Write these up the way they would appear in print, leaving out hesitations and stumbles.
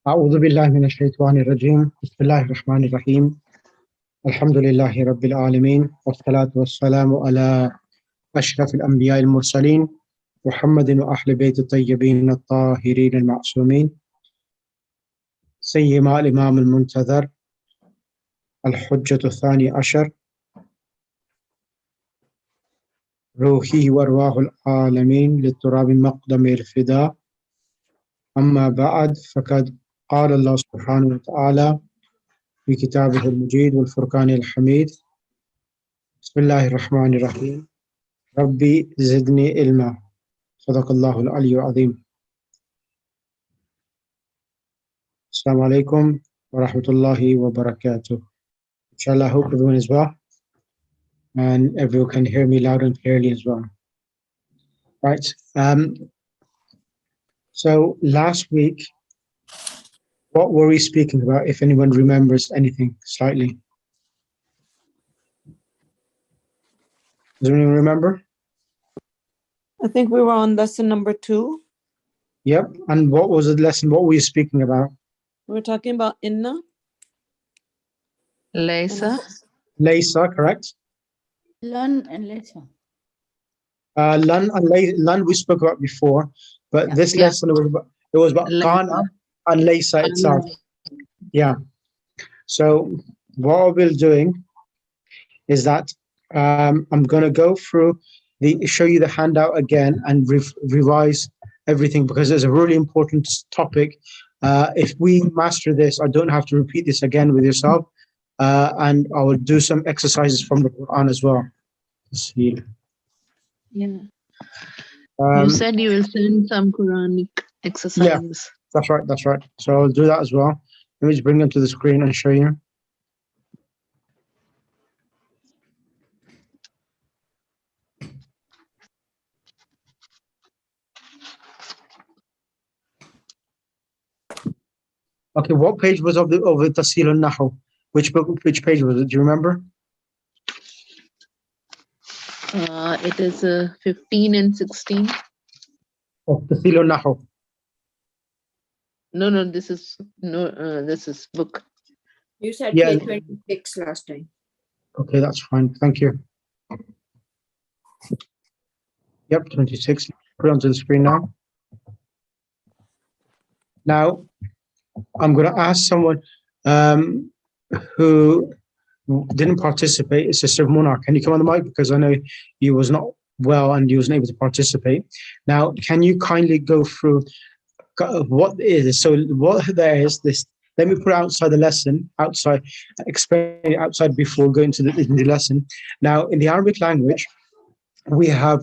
أعوذ بالله من الشيطان الرجيم بسم الله الرحمن الرحيم الحمد لله رب العالمين والصلاة والسلام على أشرف الأنبياء المرسلين محمد وأهل بيت الطيبين الطاهرين المعصومين سيما الإمام المنتظر الحجة الثاني عشر روحي وأرواح العالمين للتراب مقدم الفداء أما بعد فقد قال الله سبحانه وتعالى في كتابه المجيد والفرقان الحميد بسم الله الرحمن الرحيم ربي زدني علما صدق الله العلي العظيم. Assalamu alaikum wa rahmatullahi wa barakatuh. Inshallah, I hope everyone is well and everyone can hear me loud and clearly as well. Right. So last week, what were we speaking about, if anyone remembers anything slightly? Does anyone remember? I think we were on lesson number 2. Yep. And what was the lesson? What were we speaking about? We were talking about inna. Laysa. Laysa, correct? Lan and laysa. Lan and lan we spoke about before, but this lesson it was about kana and laysa itself. Yeah. So what we're doing is that I'm going to go through show you the handout again and revise everything because it's a really important topic. If we master this, I don't have to repeat this again with yourself, and I will do some exercises from the Quran as well. Let's see. Yeah. You said you will send some Quranic exercises. Yeah, that's right. That's right. So I'll do that as well. Let me just bring them to the screen and show you. Okay, what page was of the Tasil al-Nahu? Which page was it? Do you remember? It is 15 and 16. Of Tasil al-Nahu. No, this is book. You said Yeah. page 26 last time. Okay, that's fine. Thank you. Yep, 26. Put it onto the screen now. Now, I'm going to ask someone who didn't participate. It's Sister Mona. Can you come on the mic? Because I know you was not well and you wasn't able to participate. Now, can you kindly go through what is? So what there is this. Let me put it outside the lesson, explain it outside before going to the lesson. Now, in the Arabic language, we have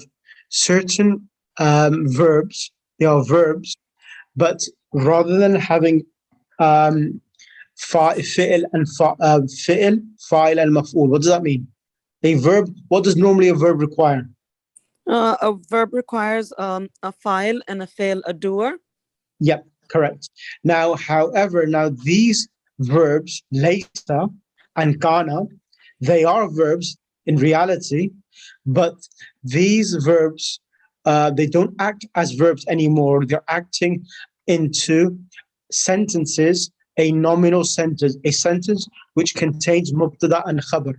certain verbs. They are verbs, but rather than having fi'il and fa'il and maf'ul, what does that mean? A verb. What does normally a verb require? A verb requires a fa'il and a fail, a doer. Yep, correct. Now, however, these verbs, laysa and kana, they are verbs in reality, but these verbs, they don't act as verbs anymore. They're acting into sentences, a nominal sentence, a sentence which contains mubtada and khabar.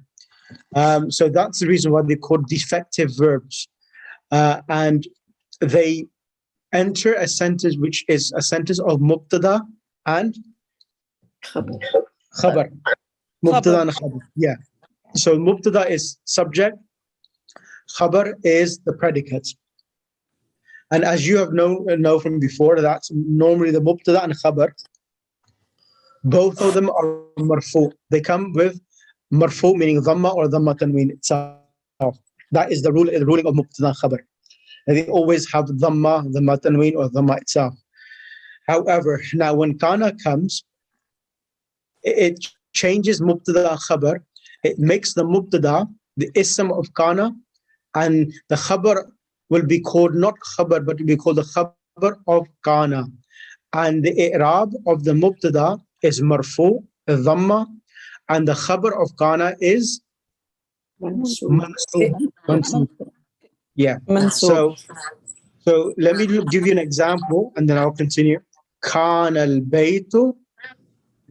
So that's the reason why they're called defective verbs. And they enter a sentence which is a sentence of mubtada and khabar. Mubtada and khabar. Yeah. So mubtada is subject, khabar is the predicate. And as you have know from before, that's normally the mubtada and khabar. Both of them are marfu. They come with marfu, meaning dhamma or dhamma tanween itself. That is the ruling of mubtada and khabar. They always have dhamma tanween or dhamma itself. However, now when kana comes, it changes mubtada and khabar. It makes the mubtada the ism of kana, and the khabar will be called not khabar, but will be called the khabar of kana. And the i'rab of the mubtada is marfu, dhamma, and the khabar of kana is mansub. Yeah. So So let me give you an example and then I'll continue. كان البيت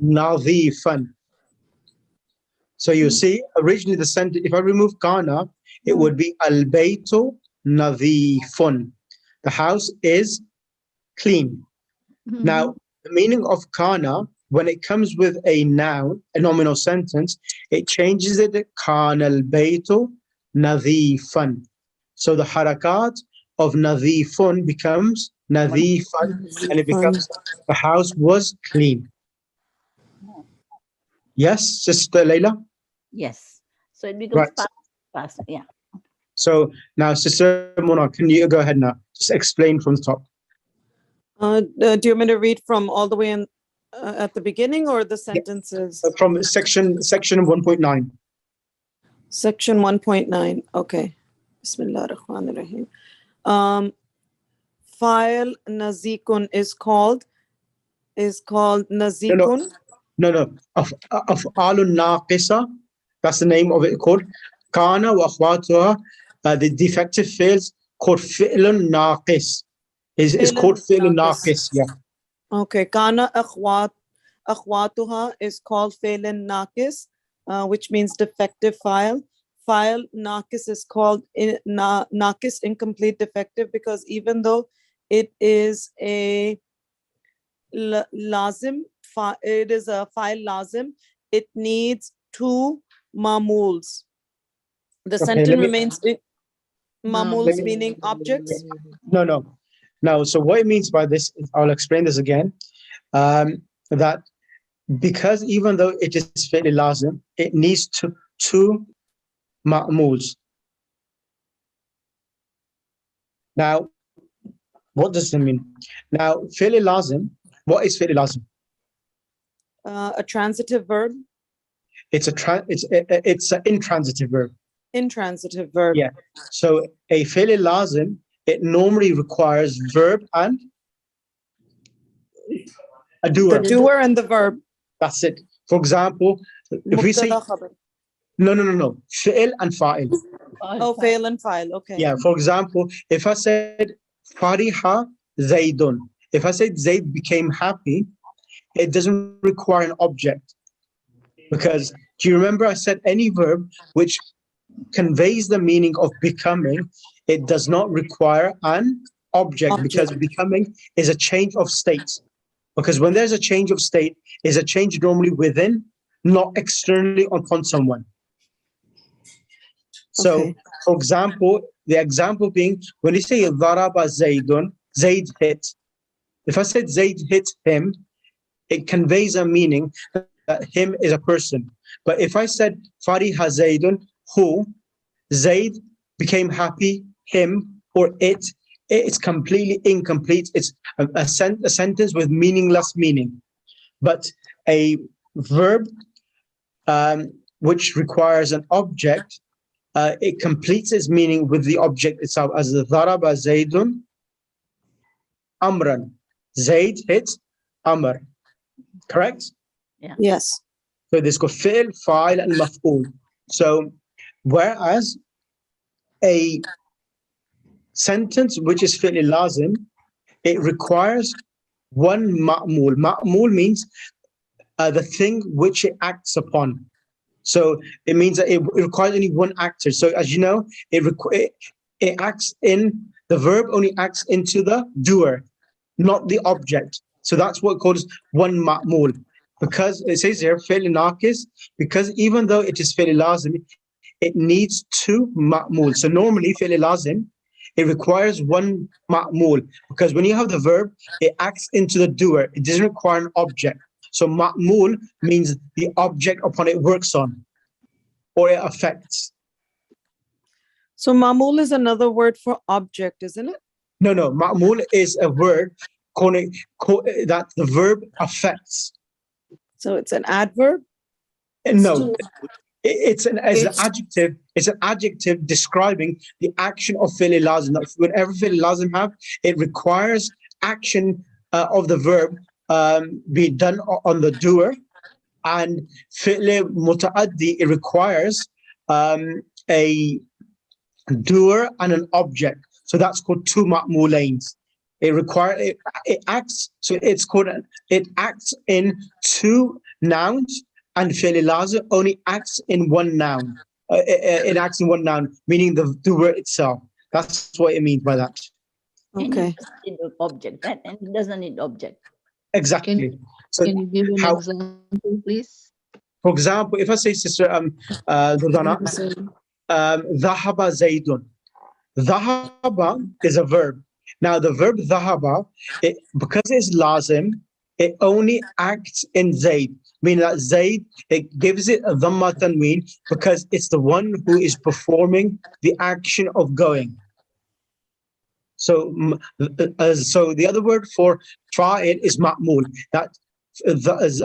نظيفا. So you see, originally the sentence, if I remove kana, it would be al-baytu nadhifun. The house is clean. Now, the meaning of kana, when it comes with a noun, a nominal sentence, it changes it to kana al-baytu nadhifan. So the harakat of nadhifun becomes nadhifan, and it becomes the house was clean. Yes, Sister Layla? Yes. So it becomes Right. past. Yeah. So now, Sister Mona, can you go ahead now? Just explain from the top. Do you want me to read from all the way in at the beginning or the sentences? From section 1.9. Section 1.9. Okay. Bismillah ar-Rahman ar-Rahim. File nazikun is called nazikun. No. Af'alun naqisa. That's the name of it called. Kana wa akhwatuha. The defective fi'ls called fi'lun naqis. Is called fi'lun naqis. Yeah. Okay. Kana akhwatuha is called fi'lun naqis, which means defective file. File naqis is called naqis, incomplete, defective, because even though it is a lazim, it is a file lazim, it needs two mamuls. The sentence remains mamuls, meaning objects. No. Now, so what it means by this, I'll explain this again. That because even though it is fi'l lazim, it needs two ma'muls. Now, what does it mean? Now, fi'l lazim, what is fi'l lazim? A transitive verb. It's an intransitive verb. Intransitive verb. Yeah. So a fi'l lazim, it normally requires verb and a doer. The doer and the verb. That's it. For example, if we say no, fi'l and fa'il. Oh, fail and file. Okay. Yeah. For example, if I said fariha zaydun, if I said Zayd became happy, it doesn't require an object, because do you remember I said any verb which conveys the meaning of becoming, it does not require an object, because becoming is a change of state. Because when there's a change of state, is a change normally within, not externally upon someone. So, for example, the example being when you say Daraba Zaydun, Zayd hit. If I said Zayd hit him, it conveys a meaning that him is a person. But if I said Fariha Zaydun, who, Zayd became happy, him or it's completely incomplete. It's a sentence with meaningless meaning. But a verb which requires an object, it completes its meaning with the object itself, as the Daraba Zaydun Amran. Zayd hit Amr. Correct? Yeah. Yes. So this got fi'l, fa'il, and maf'ul. So whereas a sentence which is fi'l lazim, it requires one ma'mul. Ma'mul means the thing which it acts upon. So it means that it requires only one actor. So as you know, it acts in, the verb only acts into the doer, not the object. So that's what calls one ma'mul. Because it says here, fi'l naqis, because even though it is fi'l lazim, it needs two ma'mul. So normally fi'l lazim, it requires one ma'mul, because when you have the verb, it acts into the doer. It doesn't require an object. So ma'mul means the object upon it works on, or it affects. So ma'mul is another word for object, isn't it? No. Ma'mul is a word that the verb affects. So it's an adverb? No. It's an adjective. It's an adjective describing the action of fi'l lazim. Whenever fi'l lazim have, it requires action of the verb be done on the doer, and fi'l muta'addi, it requires a doer and an object. So that's called two ma'mulains. It acts, so it's called, it acts in two nouns, and fi'l lazim only acts in one noun. It acts in one noun, meaning the word itself. That's what it means by that. Okay. And it doesn't need object, right? And it doesn't need object. Exactly. So Can you give an example, please? for example, if I say, Sister Durdana, dhahaba zaydun. Dhahaba is a verb. Now the verb dhahaba, because it's lazim, it only acts in Zayd. Meaning that Zayd, it gives it a dhamma tanween because it's the one who is performing the action of going. So, so the other word for fa'il is ma'mul. That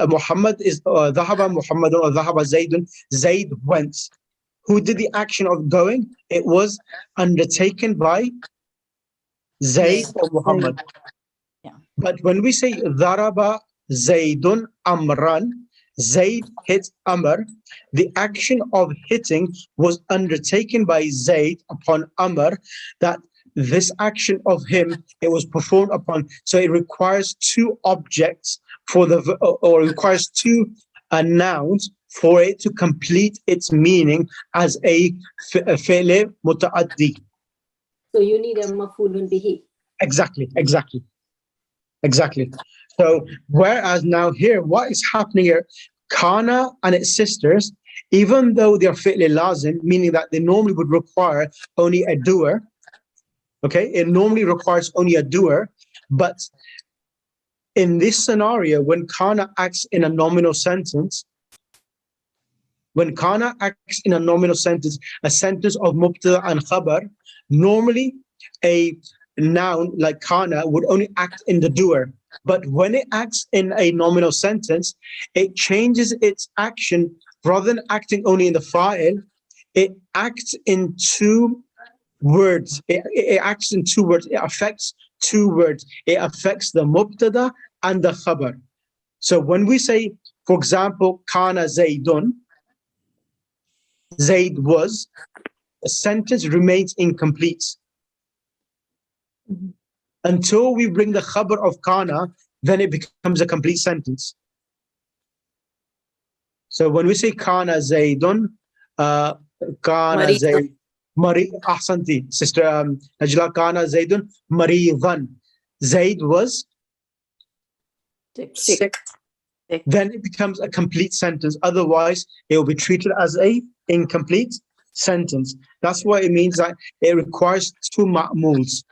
Muhammad is dhahaba Muhammadun or dhahaba Zaydun. Zayd went. Who did the action of going? It was undertaken by Zayd or Muhammad. Yeah. But when we say Daraba Zaydun Amran, Zayd hit Amr, the action of hitting was undertaken by Zayd upon Amr, that this action of him, it was performed upon. So it requires two objects for the, or requires two nouns for it to complete its meaning as a fi'l muta'addi. So you need a maf'ulun bihi. Exactly. So whereas now here, what is happening here, kana and its sisters, even though they are fi'l lazim, meaning that they normally would require only a doer, okay, it normally requires only a doer, but in this scenario, when kana acts in a nominal sentence, when kana acts in a nominal sentence, a sentence of mubtada and khabar, normally a noun like kana would only act in the doer. But when it acts in a nominal sentence, it changes its action. Rather than acting only in the fa'il, it acts in two words. It acts in two words. It affects two words. It affects the mubtada and the khabar. So when we say, for example, kana zaydun, Zayd was, a sentence remains incomplete. Until we bring the khabar of kana, then it becomes a complete sentence. So when we say kana Zaydun, kana Zayd, ahsanti, Sister Najla, kana Zaydun maridan. Zayd was sick. Then it becomes a complete sentence. Otherwise, it will be treated as a incomplete sentence. That's why it means that it requires two ma'muls.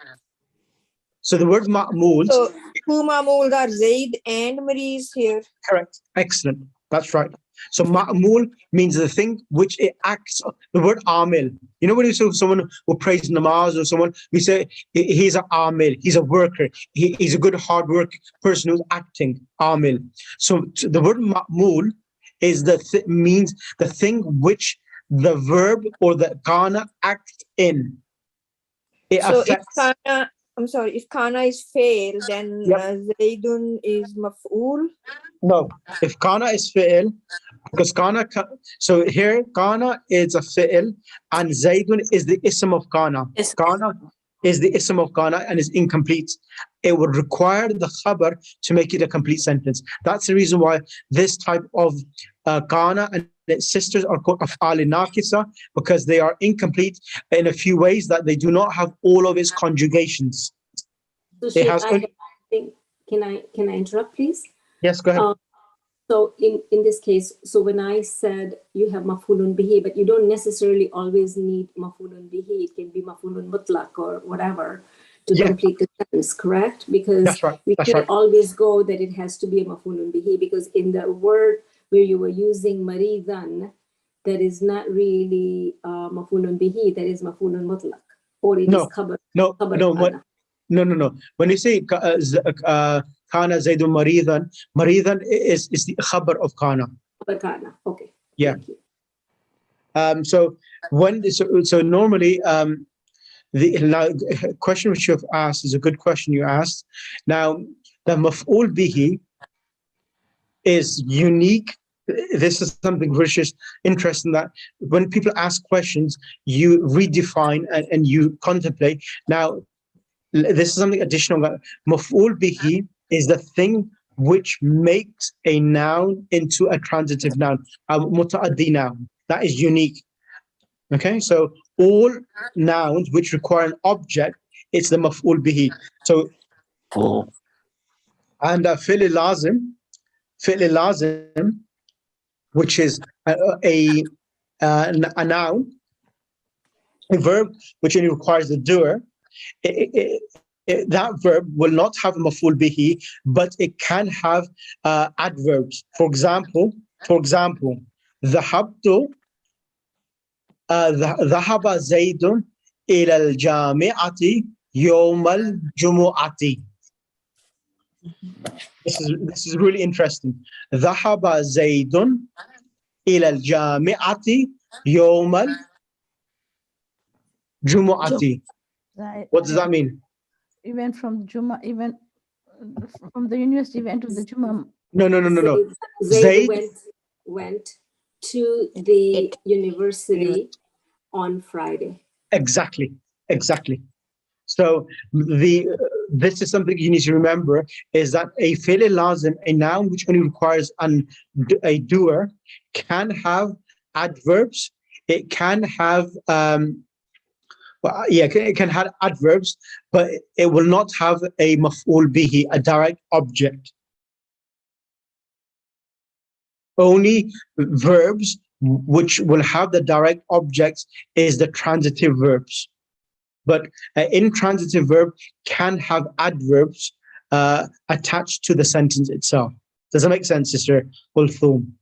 So the word ma'mul. So two ma'mul are Zaid and Mariz here. Correct. Excellent. That's right. So ma'mul means the thing which it acts. The word amil. You know when you say someone who prays namaz or someone, we say he's an amil. He's a worker. He's a good hard work person who's acting. Amil. So the word ma'mul is means the thing which the verb or the kana act in. It So affects. if kana, I'm sorry, if kana is fail, then Zaidun is maf'ul. No, if kana is fi'il, because kana, so here kana is a fi'il and Zaydun is the ism of kana. Kana is the ism of kana and is incomplete. It would require the khabar to make it a complete sentence. That's the reason why this type of kana and its sisters are called af'al naqisa, because they are incomplete in a few ways, that they do not have all of its conjugations. So It has can I interrupt, please? Yes, go ahead. So in this case, so when I said you have maf'ulun bihi, but you don't necessarily always need maf'ulun bihi. It can be maf'ulun mutlaq or whatever to complete the sentence, correct? Because we can't always go that it has to be a maf'ulun bihi, because in the word where you were using maridan, that is not really maf'ulun bihi, that is maf'ulun mutlaq, or it is khabar. No. When you say kana Zaydun maridan is the khabar of kana. Kana. Okay. Yeah. Thank you. So normally the question which you have asked is a good question you asked. Now the maf'ul bihi is unique this is something which is interesting, that when people ask questions, you redefine and you contemplate. Now, this is something additional. That maf'ul bihi is the thing which makes a noun into a transitive noun, a muta'addi noun. That is unique. Okay, so all nouns which require an object, it's the maf'ul bihi. So, and fi'l lazim, which is a noun, a verb which only requires the doer. That verb will not have maf'ul bihi, but it can have adverbs. For example, ذهبت ذهب زيد إلى الجامعة يوم الجمعة. This is really interesting. ذهب زيد إلى الجامعة يوم الجمعة. What does that mean? He went from Juma, even from the university, he went to the Juma. No. Zaid went to the university on Friday. Exactly. So this is something you need to remember, is that a fi'l lazim, a noun which only requires a doer, can have adverbs. It can have it can have adverbs, but it will not have a maf'ul bihi, a direct object. Only verbs which will have the direct objects is the transitive verbs. But intransitive verb can have adverbs attached to the sentence itself. Does that make sense, Sister Ulthum?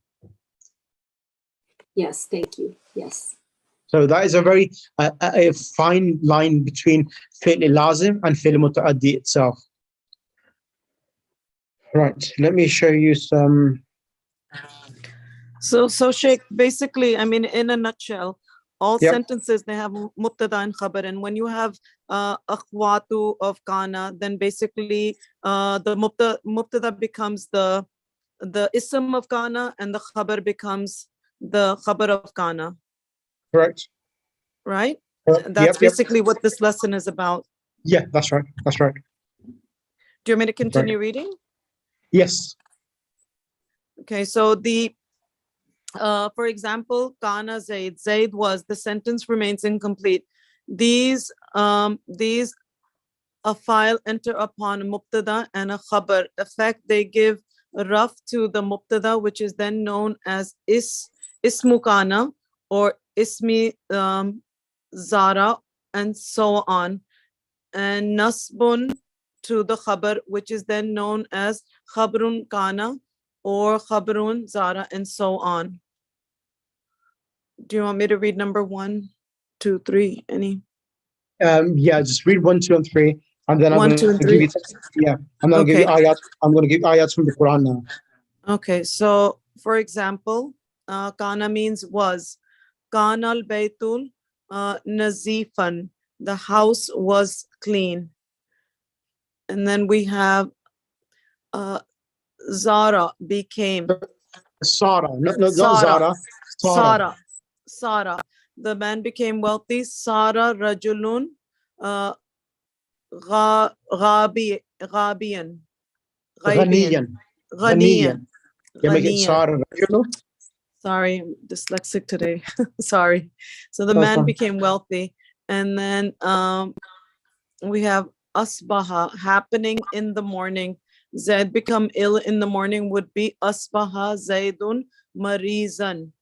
Yes, thank you. Yes. So that is a very a fine line between fi'l lazim and fi'l muta'addi itself. Right, let me show you some. So Sheikh, basically, I mean, in a nutshell, all Yep. sentences, they have mubtada and khabar. And when you have akhwatu of kana, then basically the mubtada becomes the ism of kana, and the khabar becomes the khabar of kana. Correct. Right? Yep, That's basically what this lesson is about. Yeah, that's right. Do you want me to continue reading? Yes. Okay, so for example, kana Zaid was, the sentence remains incomplete. These a file enter upon a mubtada and a khabar effect. They give raf to the mubtada, which is then known as ismu kana or ismi Zara, and so on, and nasbun to the khabar, which is then known as khabrun kana or khabrun Zara, and so on. Do you want me to read number 1, 2, 3? Any? Yeah, just read 1, 2, and 3, and then 1, 2, and 3. I'm going to give you ayat. I'm going to give ayats from the Quran now. Okay, so for example, kana means was. Kana al-baytul nazifan. The house was clean. And then we have Zara became. Sarah, not Zara. Sara. The man became wealthy. Sara rajulun ghabiyan. Ghaniyan. You make it Sarah rajulun. Sorry, I'm dyslexic today. Sorry. So the man became wealthy. And then we have asbaha, happening in the morning. Zaid become ill in the morning would be asbaha Zaidun marizan.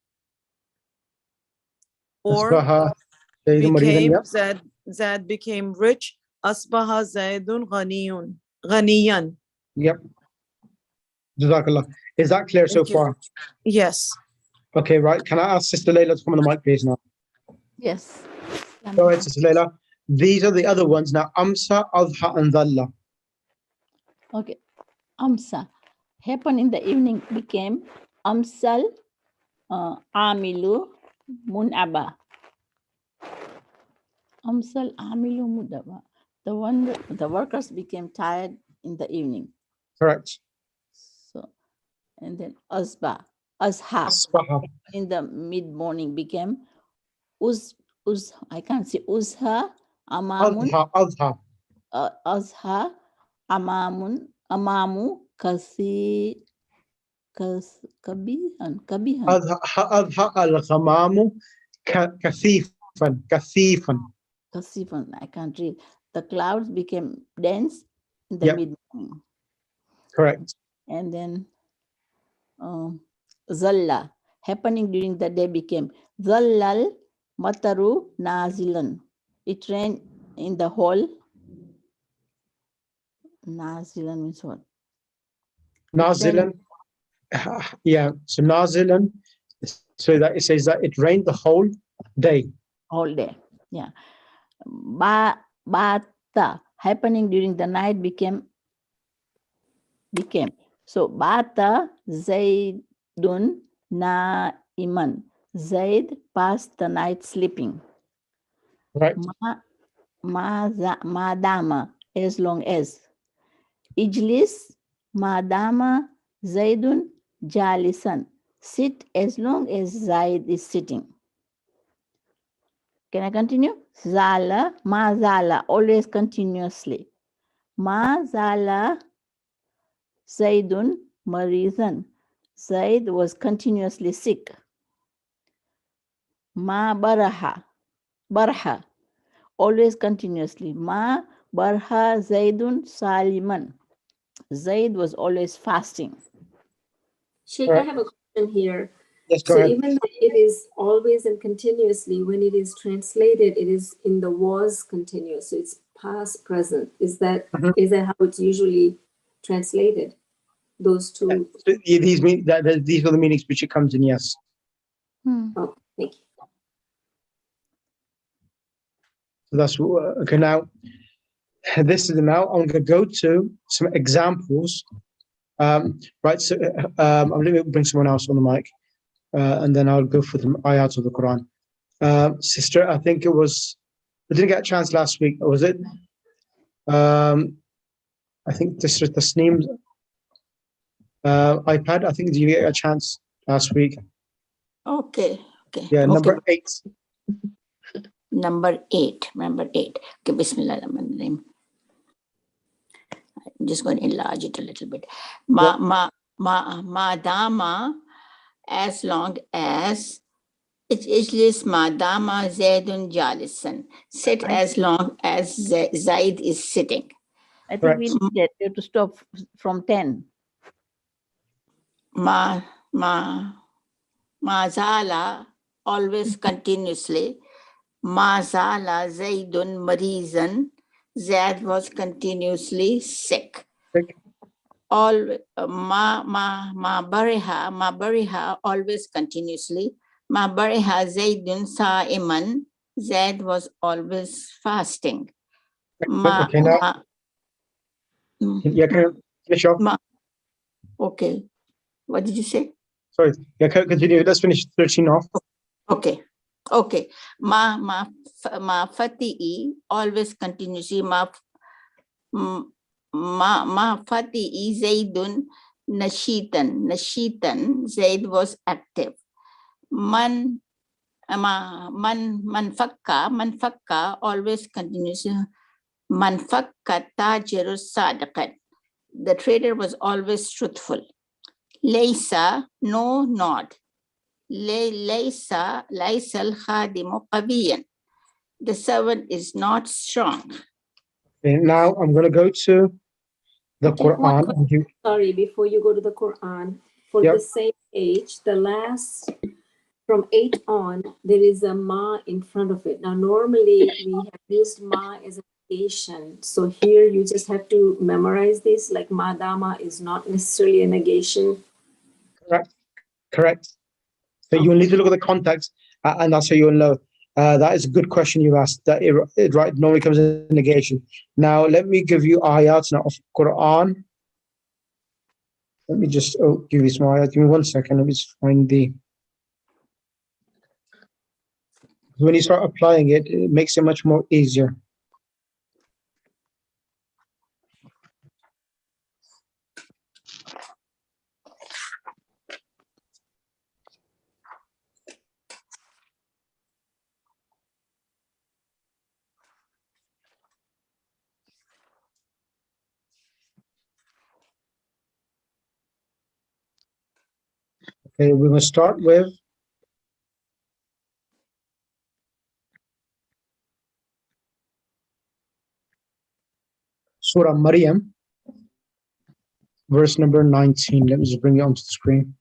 Or became Zaid became rich. Asbaha Zaidun ghaniyan. Yep. Jazakallah. Is that clear so far? Yes. Okay, right. Can I ask Sister Layla to come on the mic, please, now? Yes. Go ahead, Sister Layla. These are the other ones now. Amsa, Adha, and Dhalla. Okay. Amsa. Happen in the evening became Amsal Amilu Munaba. Amsal Amilu Munaba. The workers became tired in the evening. Correct. So, and then Asba. Azha Asbaha. in the mid-morning became I can't say Uzha, Amamun, Adha. Azha, Amamu, Kabihan. Adha al-ghamamu kathifan. Kasifan, I can't read. The clouds became dense in the Yep. mid-morning. Correct. And then Zalla, happening during the day became Zallal Mataru Nazilan. It rained in the whole. Nazilan means what? Nazilan. Yeah. So Nazilan. So that it says that it rained the whole day. Whole day. Yeah. Bata, happening during the night became. So Bata Zaidun Naiman. Zaid passed the night sleeping. Right. Madama, as long as. Ijlis Madama Zaidun Jalisan. Sit as long as Zaid is sitting. Can I continue? Zala, Mazala, always continuously. Mazala Zaidun Marizan. Zaid was continuously sick. Ma Baraha, always continuously. Ma Barha Zaidun Saliman. Zaid was always fasting. Sheikh, I have a question here. Yes, go So ahead. even though it is always and continuously, when it is translated, it is in the was continuous. So it's past present. Is that how it's usually translated? Those two. So these mean that these are the meanings which it comes in. Yes. Oh, thank you. So that's okay. Now, this is now I'm going to go to some examples. Right. So I'm going to bring someone else on the mic, and then I'll go for the ayat of the Quran. Sister, I think it was. I didn't get a chance last week. Was it? I think this is the Tasneem iPad. I think did you get a chance last week? Okay. Yeah, Okay. number 8. Number 8. Okay, Bismillah. I'm just going to enlarge it a little bit. Madama, as long as Ijlis Madama Zaidun Jalisan. Sit as long as Zaid is sitting. I think we have to stop from 10. Mazala, always continuously. Mazala Zaidun Marizan. Zaid was continuously sick. All ma bariha, always continuously. Ma bariha Zaidun Sa'iman. Zaid was always fasting. Okay, now. Yeah, can you finish off? Okay. What did you say? Sorry. Yeah, continue. Let's finish 13 off. Okay. Ma fati'i, always continuously. Ma fati'i Zaidun nashitan. Zaid was active. Man fakka, always continuously. Man fakka tajiru sadaqat. The trader was always truthful. Laysa, no, not. Laysa al-khadimu qawiyan. The servant is not strong. Okay, now I'm going to go to the Quran. Sorry, before you go to the Quran, for the same age, the last, from 8 on, there is a ma in front of it. Now, normally we have used ma as a negation. So here you just have to memorize this, like madama is not necessarily a negation. Correct. So you'll need to look at the context, and that's how you'll know. That is a good question you asked. That it right normally comes in negation. Now let me give you ayats now of Quran. Let me just give you some ayat. Give me 1 second. Let me just find the. When you start applying it, it makes it much more easier. Okay, we're going to start with Surah Maryam, verse number 19. Let me just bring it onto the screen.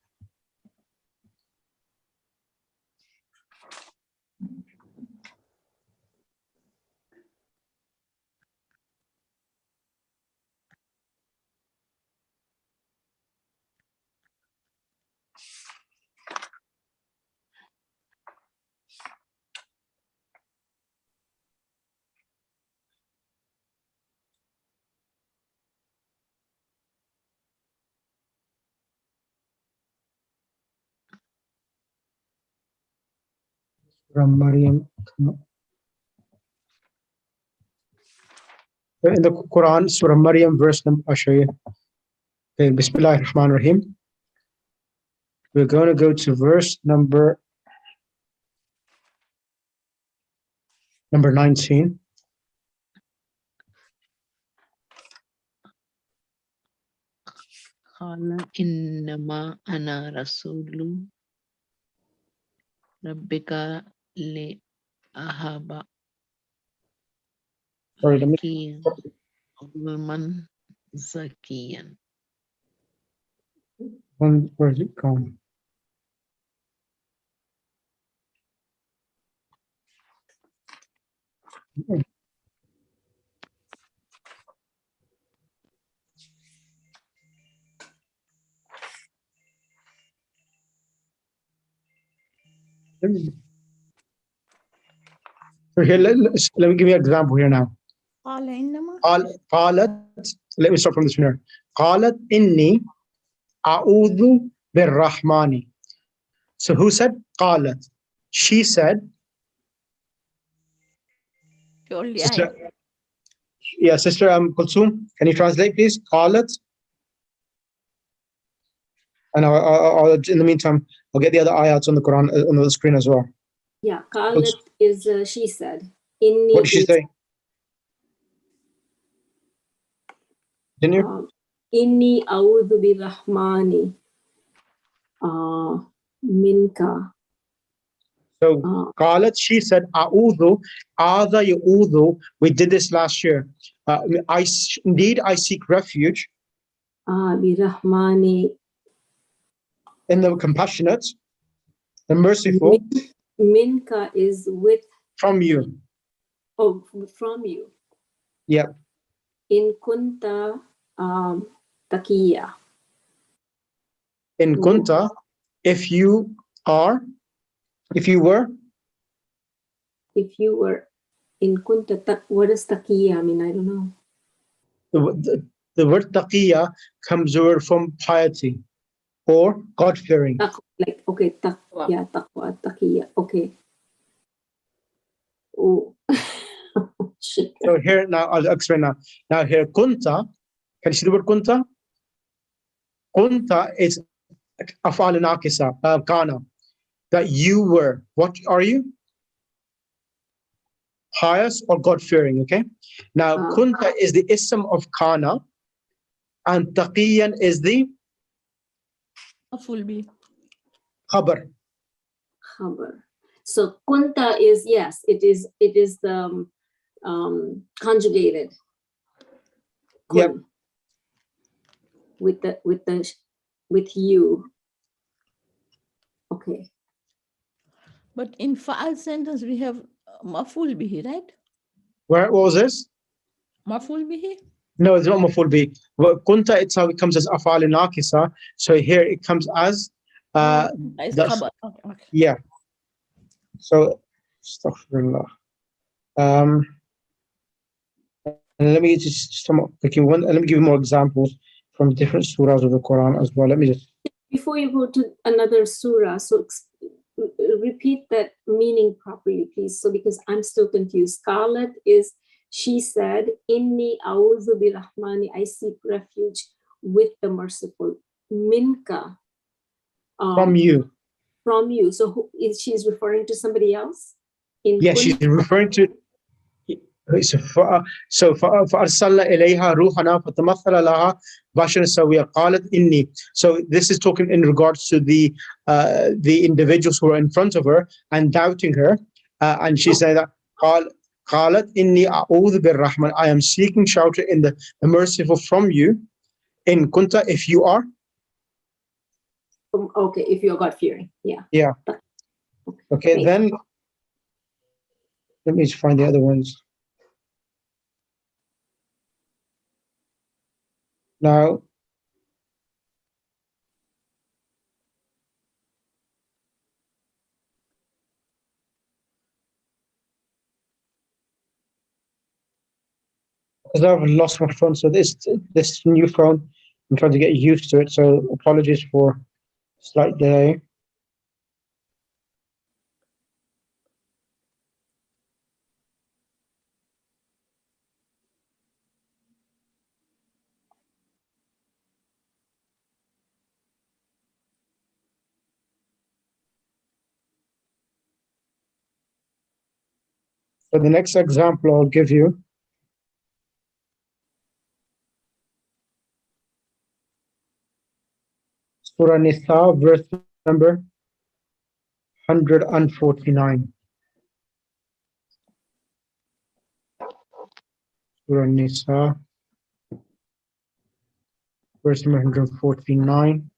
Surah Maryam. In the Quran, Surah Maryam, verse number, I'll show you. Okay, Bismillah ar-Rahman ar-Rahim. We're going to go to verse number 19. قال إنما أنا رسول ربك لأهب Sorry, let me. لك ظلما زكيا. Where's it gone? So here, let me give you an example here now. قال إنما قالت, let me start from this one here. قالت إني أعوذ بالرحمن. So who said قالت? She said. surely Sister, yeah, Sister Kulsum, can you translate, please? قالت. And I'll, in the meantime, I'll get the other ayats on the Quran on the screen as well. Yeah, qalat is she said. Inni What did she is, say? Didn't you? Inni a'udhu birrahmani minka. So qalat, she said, a'udhu, adha ya'udhu. We did this last year. Indeed, I seek refuge Birrahmani. in the compassionate, the merciful, Minka is with. from you. Oh, from you. Yeah. In kunta taqiya. In kunta, if you are, if you were. If you were in kunta, what does taqiya mean? I don't know. The word taqiya comes over from piety or God-fearing. Like, okay, yeah, taqwa, taqiya, okay. Oh. So here now, I'll explain now. Now here, kunta, can you see the word kunta? Kunta is afal naqisa, kana, that you were. What are you? Pious or God-fearing, okay? Now, kunta is the ism of kana, and taqiyan is the full be khabar. Khabar. So kunta is, yes, it is the conjugated. Kun. Yep. With you. Okay. but in fa'al sentence we have maful bihi, right? What was this? Maful bihi. No, it's not maful bi. Well, kunta itself, it comes as afal naqisa. So here it comes as It's khabar. Okay. yeah. So astaghfirullah. And let me just let me give you more examples from different surahs of the Quran as well. Let me just. Before you go to another surah, so repeat that meaning properly, please. So because I'm still confused. Qalat is, she said, Inni a'udhu birrahmani, I seek refuge with the merciful. Minka. From you. From you. So she's referring to somebody else? Yeah, she's referring to. فأرسلنا إليها روحنا فتمثل لها بشرا سويا قالت إني. So this is talking in regards to the individuals who are in front of her and doubting her, and she said that قالت إني أعوذ بالرحمن, I am seeking shelter in the merciful from you, in kunta, if you are. Okay, if you're God fearing, yeah. Yeah. Okay, then let me just find the other ones. Now, because I've lost my phone, so this new phone, I'm trying to get used to it. So apologies for slight delay. So the next example I'll give you. Surah Nisa, verse number 149. Surah Nisa, verse number 149.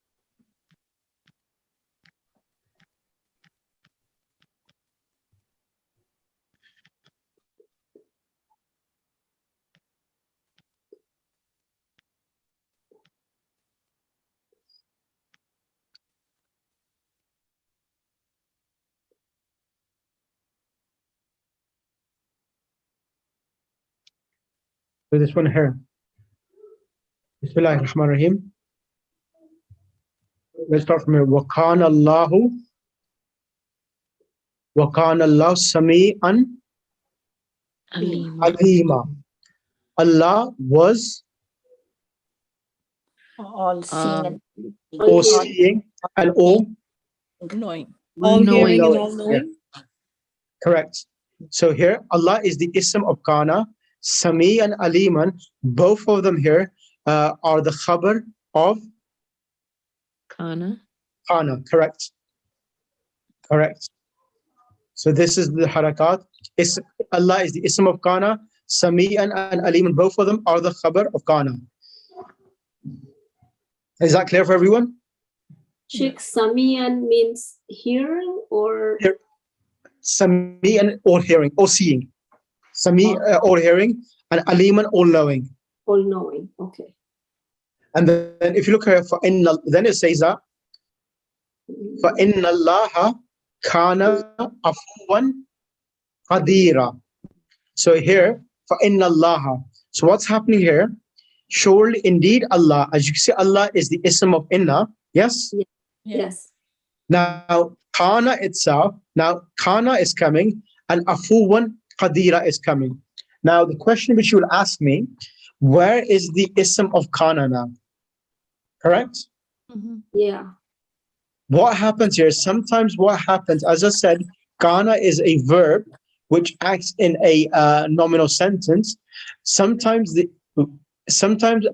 So this one here. Bismillahir Rahmanir Rahim. Let's start from here. وَكَانَ اللَّهُ سَمِيعًا Alima. Allah was All seeing all seeing and all knowing. All hearing and knowing. all knowing. Correct. So here, Allah is the ism of kana, Sami and Aliman. Both of them here are the khabar of Kana. kana. Correct. Correct. So this is the harakat. Allah is the ism of kana, Sami and Aliman. Both of them are the khabar of kana. Is that clear for everyone? Sheikh, Samian means hearing or? Sami or hearing or seeing. Sami or hearing, and Aliman all knowing. All knowing, okay. And then if you look here, then it says that فَإِنَّ اللَّهَ كَانَ عَفُوًّا قَدِيرًا. So here, فَإِنَّ اللَّهَ. So what's happening here? Surely indeed Allah, as you can see, Allah is the ism of inna. Yes? Yes. Now, kana itself, now kana is coming and afuwan qadira is coming. Now, the question which you will ask me, where is the ism of kana now? Correct? Yeah. What happens here? Sometimes what happens, as I said, kana is a verb which acts in a nominal sentence. Sometimes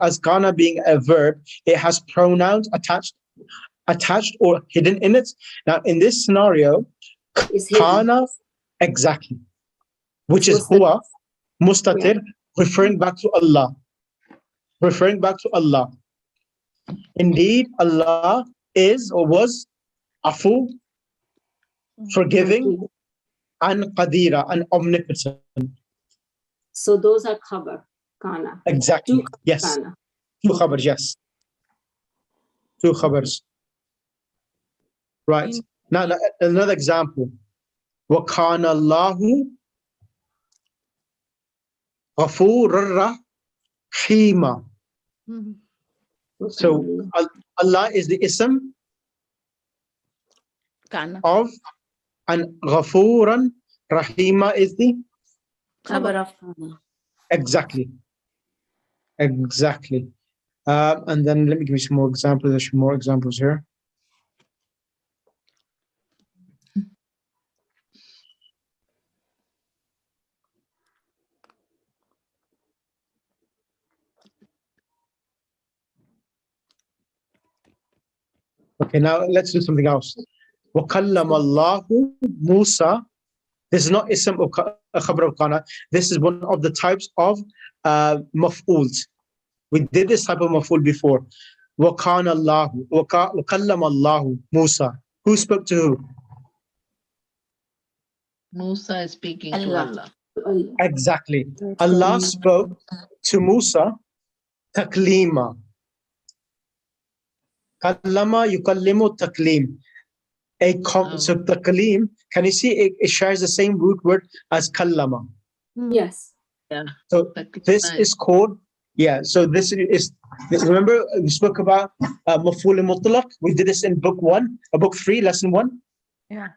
as kana being a verb, it has pronouns attached or hidden in it. Now, in this scenario, kana, exactly, which is huwa, mustatir, referring back to Allah. Referring back to Allah. Indeed, Allah is or was afu, forgiving, and qadira, and omnipotent. So those are khabar, kana. Exactly. Two Yes. kana. Two khabars, yes. Two khabars. Right. Now, another example. وَكَانَ اللَّهُ غَفُورًا رَحِيمًا. So Allah is the ism Kana. of, and Ghafuran Rahima is the Khabar of kana. exactly. Exactly. And then let me give you some more examples. There's some more examples here. Okay, now let's do something else. وَكَلَّمَ اللَّهُ Musa. This is not ism of khabar of kana. This is one of the types of maf'uls. We did this type of maf'ul before. وَكَانَ اللَّهُ وَكَلَّمَ اللَّهُ Musa. Who spoke to who? Musa is speaking to Allah. Allah. Exactly. Allah spoke to Musa taklima. Kallama yukallimu taklim. So taklim, can you see it shares the same root word as kallama? Yes. Yeah. So this is called, so this is, remember we spoke about maf'ul mutlaq? We did this in book 3, lesson 1. Yeah.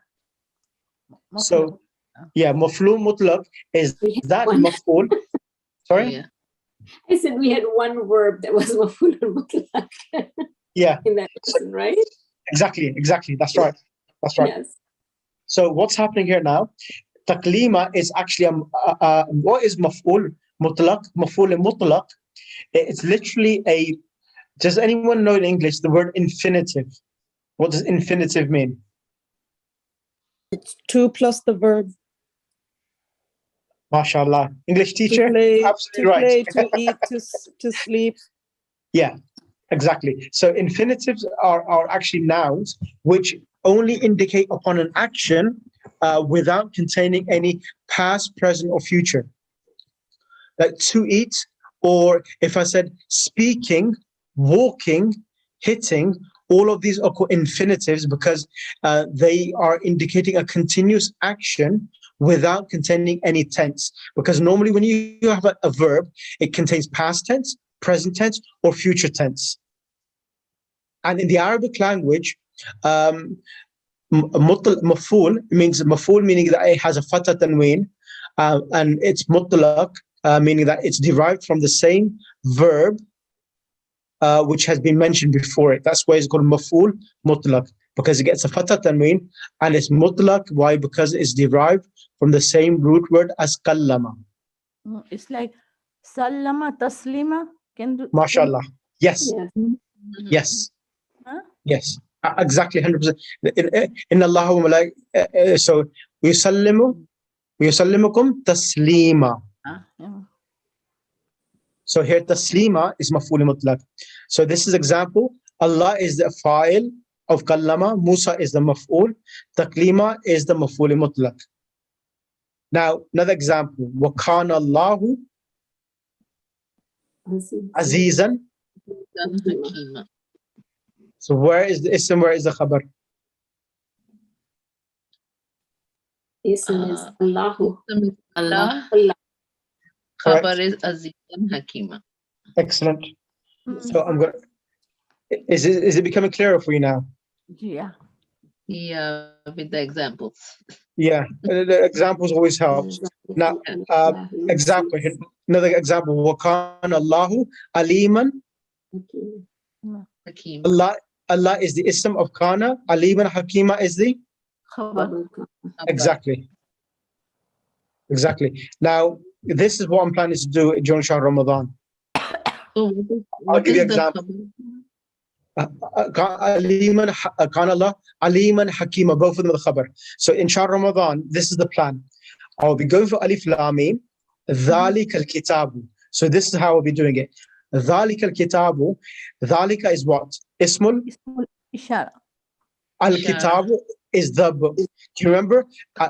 So maf'ul mutlaq is that maf'ul. Sorry? Yeah. I said we had one verb that was maf'ul mutlaq. Yeah. In that lesson, right? Exactly. That's right. Yes. So what's happening here now? Taklima is actually what is maf'ul mutlaq? Maf'ul mutlaq. It's literally does anyone know in English the word infinitive? What does infinitive mean? It's 2 plus the verb. MashaAllah. English teacher? To play, Absolutely right. to eat, to sleep. Yeah, exactly. So infinitives are actually nouns which only indicate upon an action without containing any past, present, or future. Like to eat, or if I said speaking, walking, hitting, all of these are called infinitives because they are indicating a continuous action without containing any tense. Because normally when you have a verb, it contains past tense, present tense, or future tense. And in the Arabic language, maf'ul meaning that it has a fatha tanween, and it's mutlaq, meaning that it's derived from the same verb which has been mentioned before it. That's why it's called maf'ul mutlaq, because it gets a fatha tanween, and it's mutlaq. Why? Because it's derived from the same root word as kallama. It's like sallama taslima. MashaAllah. Yes. Yes. Yes. Exactly. 100%. In Allah wa malaik. So yusallimukum taslima. So here taslima is maf'ul mutlaq. So this is example. Allah is the fa'il of kallama. Musa is the maf'ul. Taklima is the maf'ul mutlaq. Now another example. Wa kana Allahu azizan. So where is the ism? Where is the khabar? Ism is Allahu. Allah. Khabar is Azizan Hakima. Excellent. So I'm gonna. Is it becoming clearer for you now? Yeah. Yeah, with the examples. Yeah, the examples always helps. Now, example. Another example. Wa kana Allahu aliman. Hakim. Allah is the ism of kana. Aliman Hakima is the Khabar. exactly. Now, this is what I'm planning to do during Shah Ramadan. So I'll give you an example. Aliman kana Allah, Aliman Hakima, both of them are the khabar. So in Shah Ramadan, this is the plan. I'll be going for Alif Lam Mim, Dhalika al-Kitabu. So this is how I'll be doing it. Dhalika al-Kitabu. Dhalika is what? Ismul Ishara. Al-Kitabu is the book. Do you remember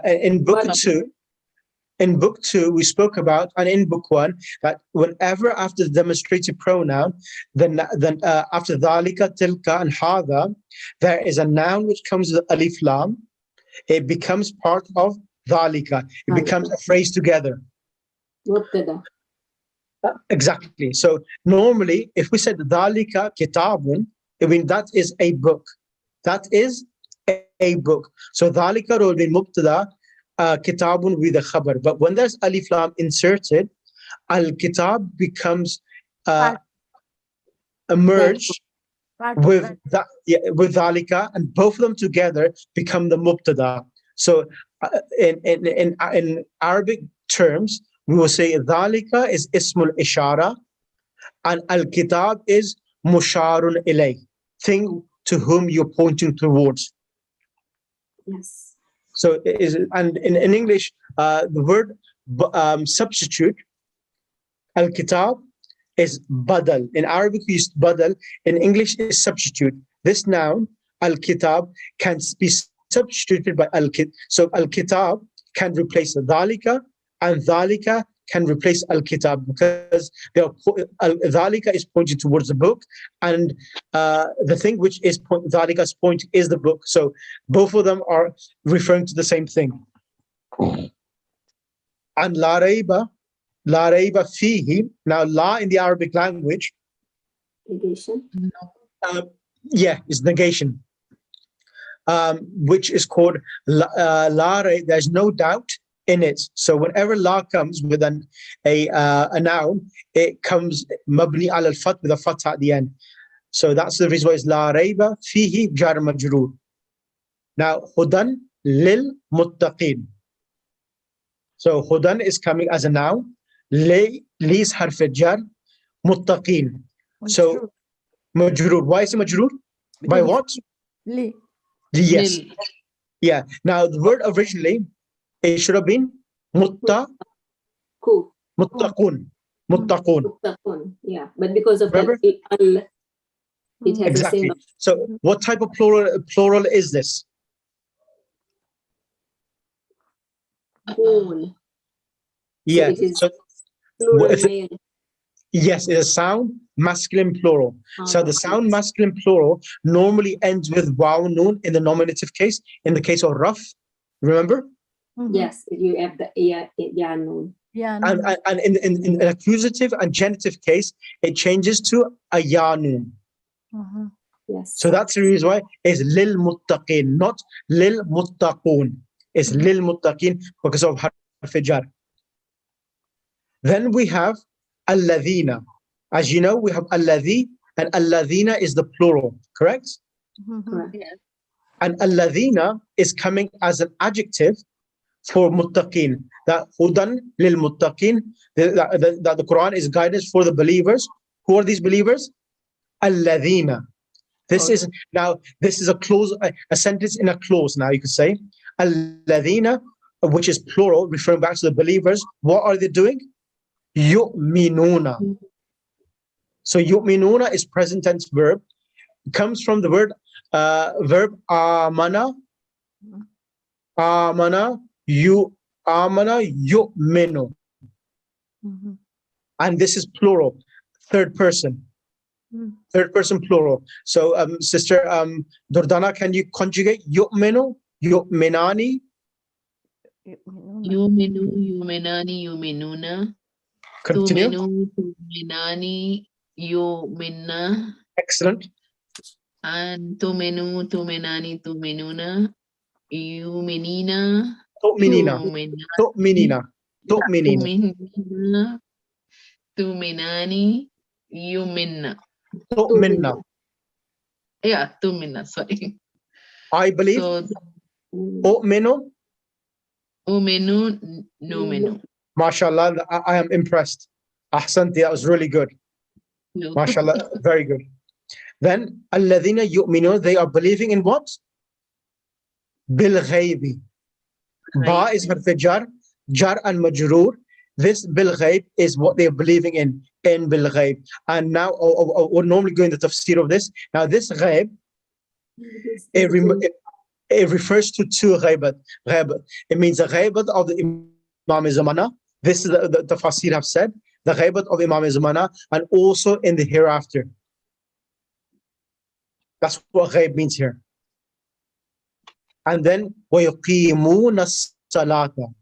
in book 2? In book 2, we spoke about, and in book 1, that whenever after the demonstrative pronoun, then after dhalika, tilka, and hadha, there is a noun which comes with alif lam. It becomes part of dhalika. It becomes a phrase together. Exactly. So normally, if we said dhalika kitabun, I mean that is a book. That is a book. So dhalika will be mubtada. Kitabun with the khabar, but when there's alif lam inserted, al kitab becomes merged with dhalika, and both of them together become the mubtada. So in Arabic terms, we will say dhalika is ismul ishara, and al kitab is musharun ilay, thing to whom you're pointing towards. Yes. So and in English, the word substitute, al-kitab, is badal. In Arabic, we use badal. In English, is substitute. This noun, al-kitab, can be substituted by al-kitab. So al-kitab can replace dhalika, and dhalika can replace al-kitab, because dhalika is pointing towards the book, and the thing which is dhalika's pointing is the book. So both of them are referring to the same thing. And la rayba fihi. Now, la in the Arabic language, Negation. is negation, which is called la ray. There's no doubt in it. So whenever la comes with a noun, it comes mabni al fath, with a fath at the end. So that's the reason why it's la rayba fihi jar majroor. Now, hudan lil muttaqin. So hudan is coming as a noun. Li's harf jar, muttaqin. So majroor. Why is it majroor? By what? Li. Yes. Yeah. Now the word originally, it should have been muttaqun. Yeah, but because of Remember? that, it has Exactly. the same. So what type of plural is this? Kun. Yeah. So it is So plural male. yes, it's a sound masculine plural. So the sound masculine plural normally ends with waw noon in the nominative case. In the case of raf, remember? Yes, you have the ya noon. Yeah. And in an accusative and genitive case, it changes to a ya noon. Yes. So that's the reason why it's lil muttaqin, not lil muttaqun. It's lil muttaqin because of harf jar. Then we have alladhina. As you know, we have alladhi, and alladhina is the plural, correct? Correct. And alladhina is coming as an adjective for muttaqin. That hudan lil muttaqin, that the Quran is guidance for the believers. Who are these believers? Alladhina. This is a clause, a sentence in a clause. Now you could say alladhina, which is plural, referring back to the believers. What are they doing? Yu'minuna. So yu'minuna is present tense verb. It comes from the verb amana. Amana yu'minu. And this is plural, third person. Third person plural. So sister Durdana, can you conjugate yu'minu, yu'minani? Yuminu, yuminani, yuminuna. Continue. Tuminu, tuminani, yuminna. Excellent. And tuminu, tuminani, tuminuna. Yuminina. Tu'minina. Tu'minina. Tu'minina. Tuminina. Tuminani, yuminna. Tu'minna. Yeah, tuminna, sorry. I believe. So, U'minu. uminu, numinu. MashaAllah, I am impressed. Ahsanti, that was really good. MashaAllah, very good. Then, alladhina yu'minun, they are believing in what? Bil ghaybi. Ba is harf jar, jar and majroor. This bil ghayb is what they are believing in bil ghayb. And now, we're normally going to the tafsir of this. Now, this ghayb, it refers to two ghaybat. It means the ghaybat of the Imam Zamana. This is the tafsir have said, the ghaybat of Imam Zamana, and also in the hereafter. That's what ghayb means here. And then وَيُقِيمُونَ الصَّلَاةَ.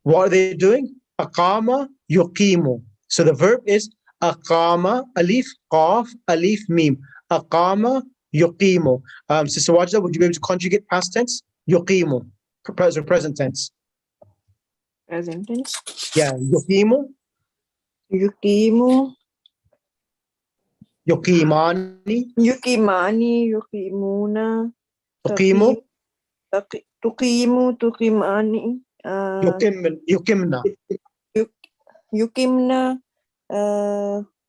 What are they doing? Aqama yuqimu. So the verb is aqama, alif, qaf, alif, mim. Aqama yuqimu. Sister Wajda, would you be able to conjugate past tense? Yuqimu. Present tense. Present tense. Yeah, yuqimu. Yukimu. Yuqimani. Yukimani. Yukimuna. Tuqimu. Tukimu. Tukimani. Yuqimna. Yukimna.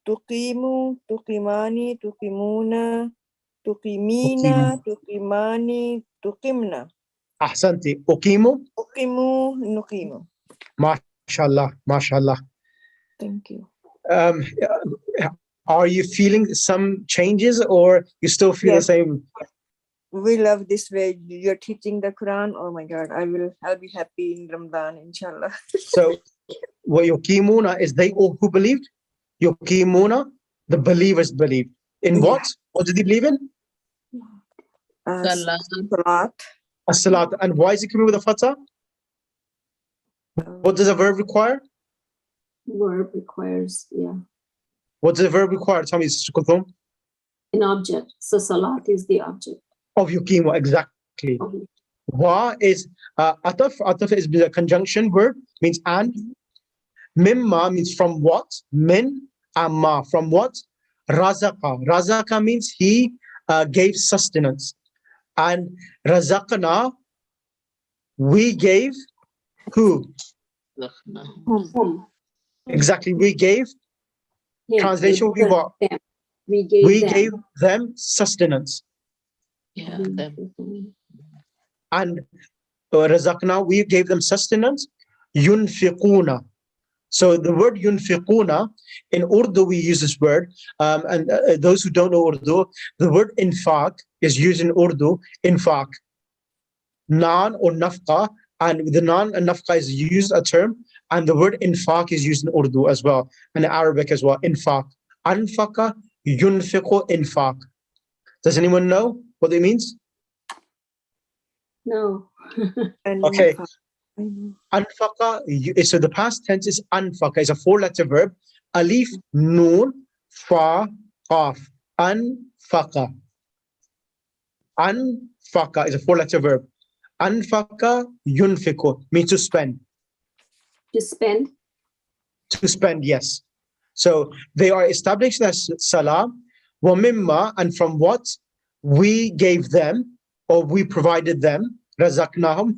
Tukimu. Tukimani. Tukimuna. Tuqimina, tuqimani, tuqimna. Ahsanti. Uqimu. Uqimu, nuqimu. MashaAllah. MashaAllah. Thank you. Are you feeling some changes or you still feel the Yes. same? We love this way you're teaching the Quran. Oh my God, I'll be happy in Ramadan, inshallah. So, what yuqimuna is they all who believed. Yuqimuna, the believers believed. In what? What did they believe in? Salat. As-salat. And why is it coming with a fatah? What does a verb require? Verb requires, What does a verb require? Tell me, Sister Kulthum. an object. So salat is the object. Of yuqimu, exactly. Okay. Wa is ataf. Ataf is a conjunction word, means and. Mimma means from what? Min amma, from what? Razaqa. Razaqa means he gave sustenance. And razaqna, we gave who? Whom? Exactly, we gave. Him. Translation would be what? Them. We gave them sustenance. Yeah, them. them. And razaqna, we gave them sustenance. Yunfiquna. So the word yunfiquna, in Urdu we use this word, and those who don't know Urdu, the word infaq is used in Urdu, infaq. Nan or nafqa, and the nan and nafqa is used a term, and the word infaq is used in Urdu as well, and in Arabic as well, infaq. Anfaqa, yunfiqu, infaq. Does anyone know what it means? No. Okay. Anfaqa, so the past tense is anfaqa, it's a 4-letter verb. Alif, noon, fa, qaf. Anfaqa. Anfaqa is a 4-letter verb. Anfaqa yunfiqu means to spend. To spend. To spend, yes. So they are established as salah, wa mimma, and from what we gave them or we provided them, razaqnahum,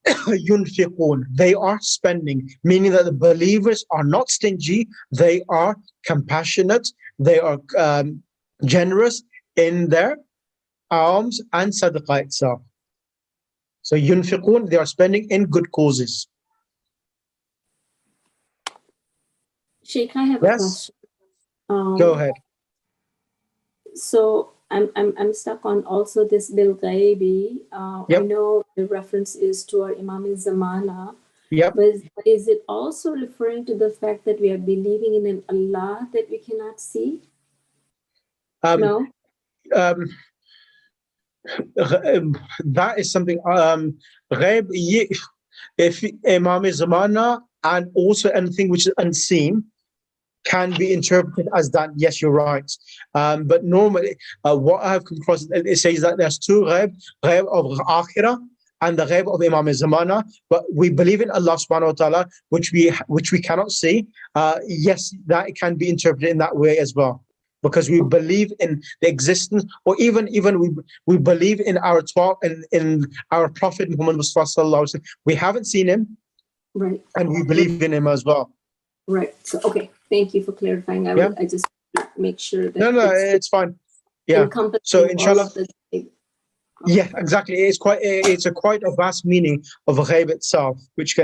yunfiqun. They are spending, meaning that the believers are not stingy, they are compassionate, they are generous in their alms and sadaqah itself. So yunfiqun, they are spending in good causes. Sheikh, I have a question. Go ahead. So I'm stuck on also this bil ghaibi. I know the reference is to our Imam al-Zamana. Yep. But is it also referring to the fact that we are believing in an Allah that we cannot see? No. That is something. Ghaib, if Imam al-Zamana and also anything which is unseen can be interpreted as that. Yes, you're right. But normally, what I have come across, it says that there's two ghaib of akhirah and the ghaib of Imam al-Zamana. But we believe in Allah subhanahu wa ta'ala, which we cannot see. Yes, that can be interpreted in that way as well. Because we believe in the existence, or even we believe in our in our Prophet Muhammad Mustafa sallallahu alaihi wasallam. We haven't seen him, right? And we believe in him as well. Right. So okay, thank you for clarifying. I just make sure that no, it's fine. Yeah. So inshallah. Yeah, exactly. It's a quite a vast meaning of ghaib itself, which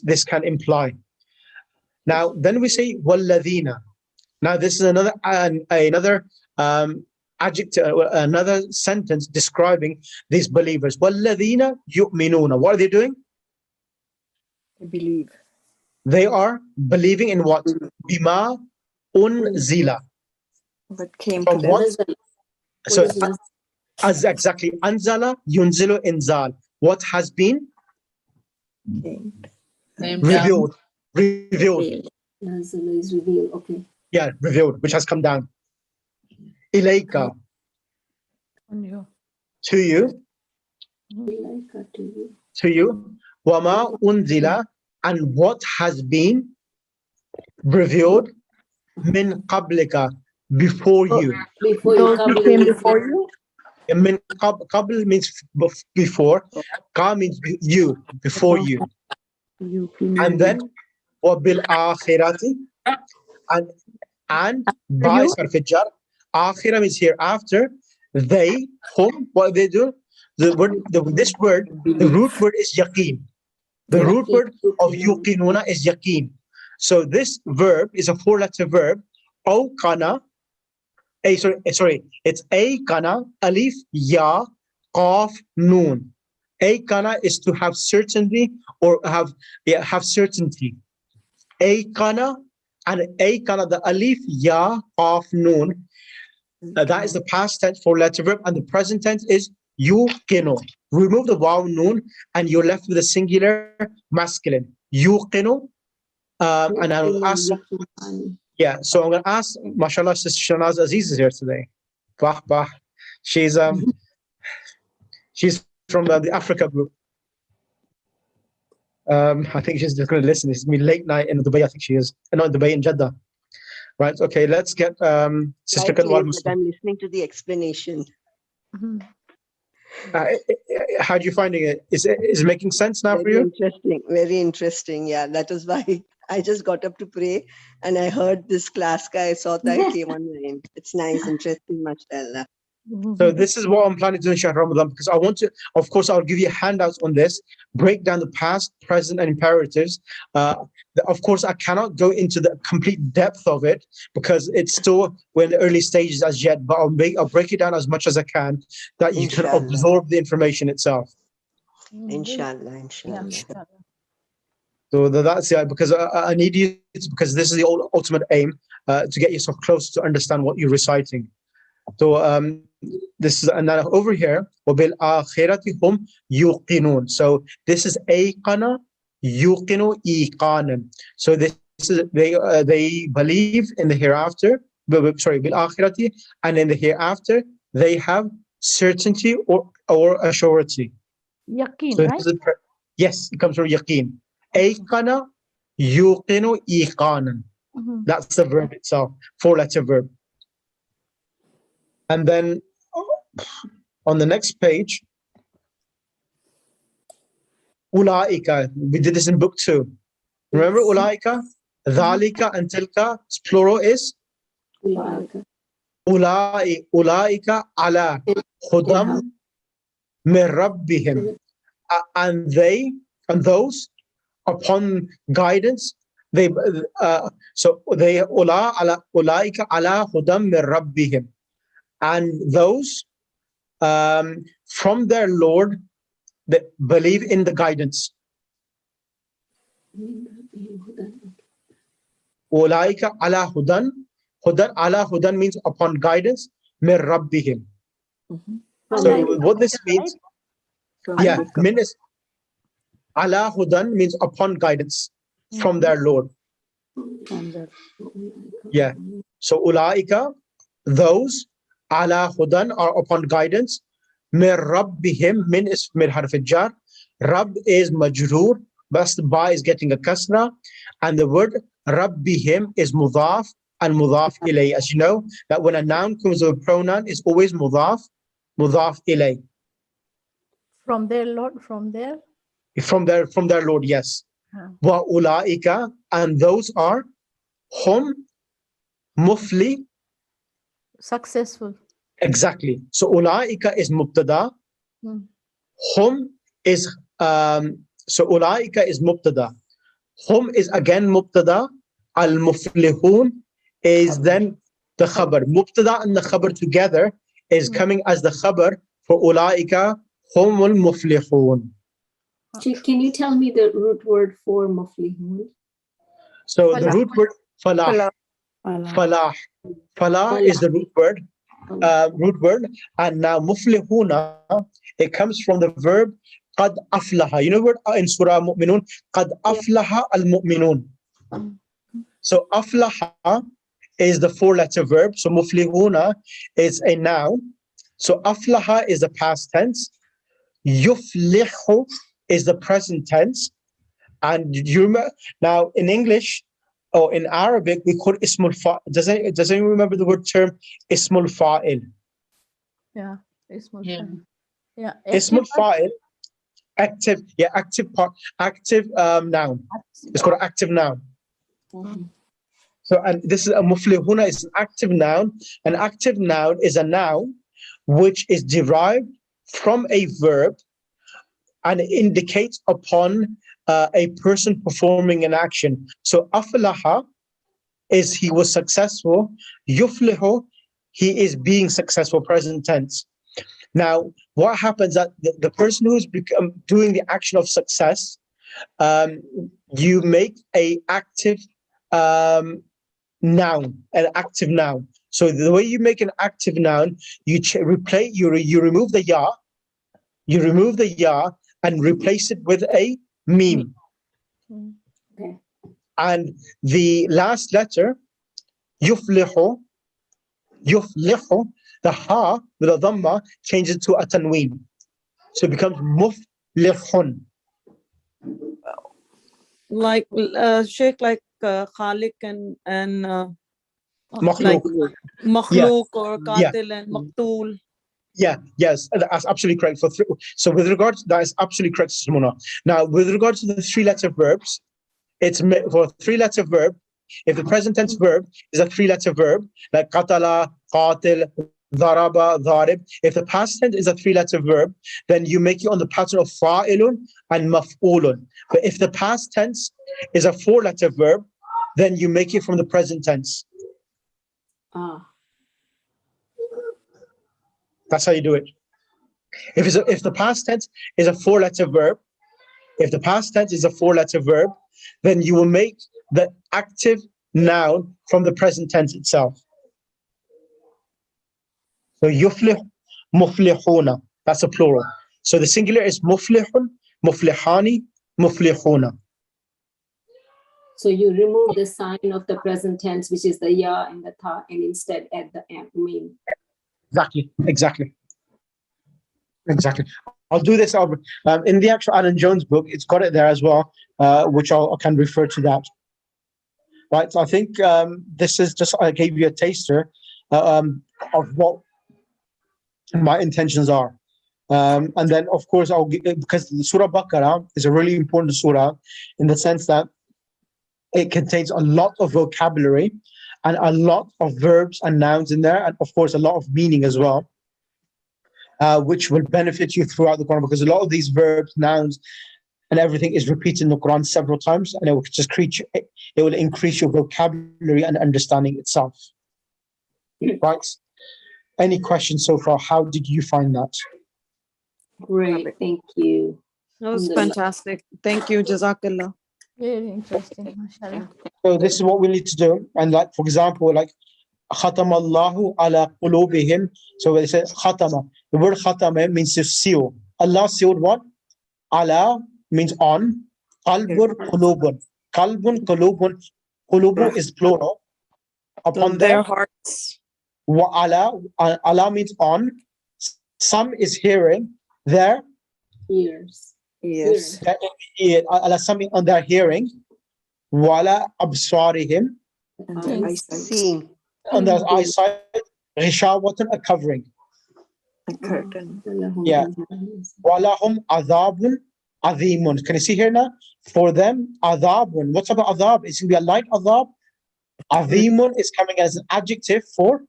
this can imply. Now, then we say walladhina. Now, this is another adjective, another sentence describing these believers. Walladhina yu'minuna. What are they doing? They believe. They are believing in what? Bima unzila. That came from to what? them. So, as exactly anzala yunzilu inzal. What has been revealed? Revealed. Anzala is revealed. Okay. Yeah, revealed, which has come down. Ilayka. To you. Ilayka to you. To you. Wama unzila. And what has been revealed min qablika, before you. Before you. Came before you? Min qabl means before. Ka means you, before you. And then wabil akhirati, and by sarf jar. Akhirah means hereafter, they, hum, what they do? This word, the root word is yaqeen. The root word of yuqinuna is yaqeen. So this verb is a 4-letter verb. Awkana, it's akana, alif, ya, qaf, noon. Akana is to have certainty or have certainty. Akana and akana, the alif, ya, qaf, noon. That is the past tense 4-letter verb, and the present tense is yuqinu. Remove the waw, noon, and you're left with a singular masculine. Yuqinu. And I'll ask. Yeah, so I'm going to ask. Mashallah, Sister Shanaz Aziz is here today. Bah, bah. She's from the Africa group. I think she's just going to listen. It's going to be late night in Dubai. I think she is. Not Dubai, in Jeddah. Right. Okay. Let's get Sister Kanwar. I'm listening to the explanation. How are you finding it? Is it making sense now for you? Interesting. Very interesting. Yeah. That was why I just got up to pray and I heard this class guy. I saw that I came online. It's nice, interesting, mashallah. So this is what I'm planning to do in Shahr Ramadan, because I want to, of course, I'll give you handouts on this, break down the past, present, and imperatives. Of course, I cannot go into the complete depth of it because it's still, we're in the early stages as yet, but I'll break it down as much as I can that you can absorb the information itself. Inshallah, inshallah. Yeah. So that's because I need you, because this is the ultimate aim, to get yourself close to understand what you're reciting. So this is, and then over here, وَبِالْآخِرَةِ هُمْ يُوقِنُونَ. So this is ayqana, yuqinu, iqanan. So this is, they believe in the hereafter, sorry, bil-akhirati, and in the hereafter, they have certainty or a surety. Yaqeen, So right? Yes, it comes from yaqeen. Ayqana, yuqinu, iqanan. That's the verb itself, 4-letter verb. And then on the next page, ulaika. We did this in book 2. Remember ulaika? Dhalika and tilka, plural is? Ulaika ala hudam min rabbihim. And they, and those, upon guidance, they, so they, ulaika ala hudam min rabbihim. And those from their Lord that believe in the guidance. Ulaika ala hudan. Hudan, ala hudan means upon guidance. Min rabbihim. So what this means, yeah, means ala hudan means upon guidance from their Lord. Yeah. So ulaika, those, ala hudan are upon guidance. Min rabbihim, min is min harf jar. Rabb is majroor, but the ba is getting a kasra. And the word rabbihim is mudaf and mudaf ilay. As you know, that when a noun comes with a pronoun, it's always mudaf ilay. From their Lord, from their? From their Lord, yes. Wa ulaika, and those are hum mufli. Successful. Exactly. So ulaika is mubtada. Hum is so ulaika is mubtada. Hum is again mubtada. Al muflihun is then the khabar. Mubtada and the khabar together is coming as the khabar for ulaika humul muflihun. Can you tell me the root word for muflihun? So the root word falah. Falah. Falah is the root word. And now muflihuna, it comes from the verb qad aflaha. You know word in Surah Mu'minun, qad aflaha al-mu'minun. So aflaha is the 4-letter verb. So muflihuna is a noun. So aflaha is the past tense. Yuflihu is the present tense. And you remember, now in English, or in Arabic, we call ismul fa'il. Does anyone remember the word term ismul fa'il? Yeah, ismul fa'il. Yeah, ismul fa'il, active. Yeah, active part, active noun. It's called an active noun. So, and this is a muflihuna is an active noun. An active noun is a noun which is derived from a verb and indicates upon a person performing an action. So aflaha is he was successful. Yuflihu, he is being successful, present tense. Now, what happens that the person who's doing the action of success, you make a active noun, an active noun. So the way you make an active noun, you remove the ya, and replace it with a meme. Okay. And the last letter, yuflihu, the ha with a dhamma changes to a tanween. So it becomes muflihun. Like Sheikh, like Khalik and Makhluk. like Makhluk or Qatil and Maqtul. Yes, that's absolutely correct. So with regards, that is absolutely correct, Simona. Now, with regards to the three-letter verbs, it's for a three-letter verb. If the present tense verb is a three-letter verb, like qatala, qatil, daraba, dharib. If the past tense is a three-letter verb, then you make it on the pattern of fa'ilun and maf'ulun. But if the past tense is a four-letter verb, then you make it from the present tense. That's how you do it. If the past tense is a four-letter verb, then you will make the active noun from the present tense itself. So yuflih, muflihuna. That's a plural. So the singular is muflihun, muflihani, muflihuna. So you remove the sign of the present tense, which is the ya and the ta, and instead add the mim. Exactly. I'll do this in the actual Alan Jones book. It's got it there as well, which I can refer to that. Right. So I think this is just, I gave you a taster of what my intentions are. And then, of course, because the Surah Baqarah is a really important surah in the sense that it contains a lot of vocabulary and a lot of verbs and nouns in there, and of course, a lot of meaning as well, which will benefit you throughout the Quran, because a lot of these verbs, nouns, and everything is repeated in the Quran several times, and it will increase your vocabulary and understanding itself. Right? Any questions so far? How did you find that? Great, thank you. That was fantastic. Thank you, Jazakallah. Very interesting, mashallah. So this is what we need to do. And like, for example, like khatama Allahu ala qulubihim. So when they say khatama, the word khatama means to seal. Allah sealed what? Ala means on. Qalbun qulubun. Qalbun qulubun. Qulubu is plural. Upon their hearts. Wa ala. Allah means on. Some is hearing. Their ears. Yes. Allah, something on their hearing. Wala absarihim. Seeing. On their eyesight. Rishawatan, a covering. A curtain. Yeah. Walahum adhabun adhimun. Can you see here now? For them, adhabun. What's about adhab? It's going to be a light adhab. Adhimun is coming as an adjective for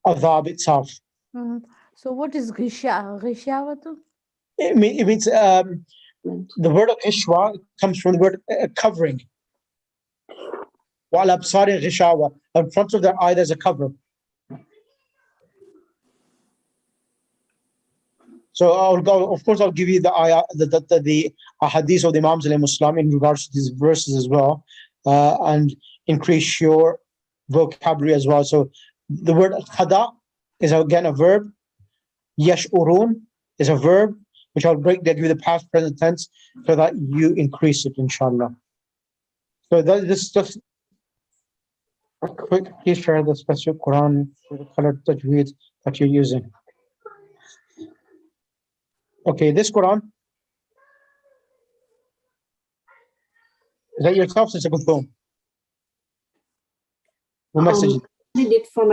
adhab itself. So what is Ghishawatu? It means the word of ishwa comes from the word covering. Wal absari ghishawa. In front of their eye, there's a cover. So I'll give you the ayah, the hadith of the Imams alayhi Muslim in regards to these verses as well, and increase your vocabulary as well. So the word khada is again a verb. Yash'urun is a verb, which I'll give you the past present tense so that you increase it, inshallah. So this is just a quick, please share the special Quran with the colored tajweed that you're using. Okay, this Quran, is that yourself, Sister Kulthum? The message. I did it for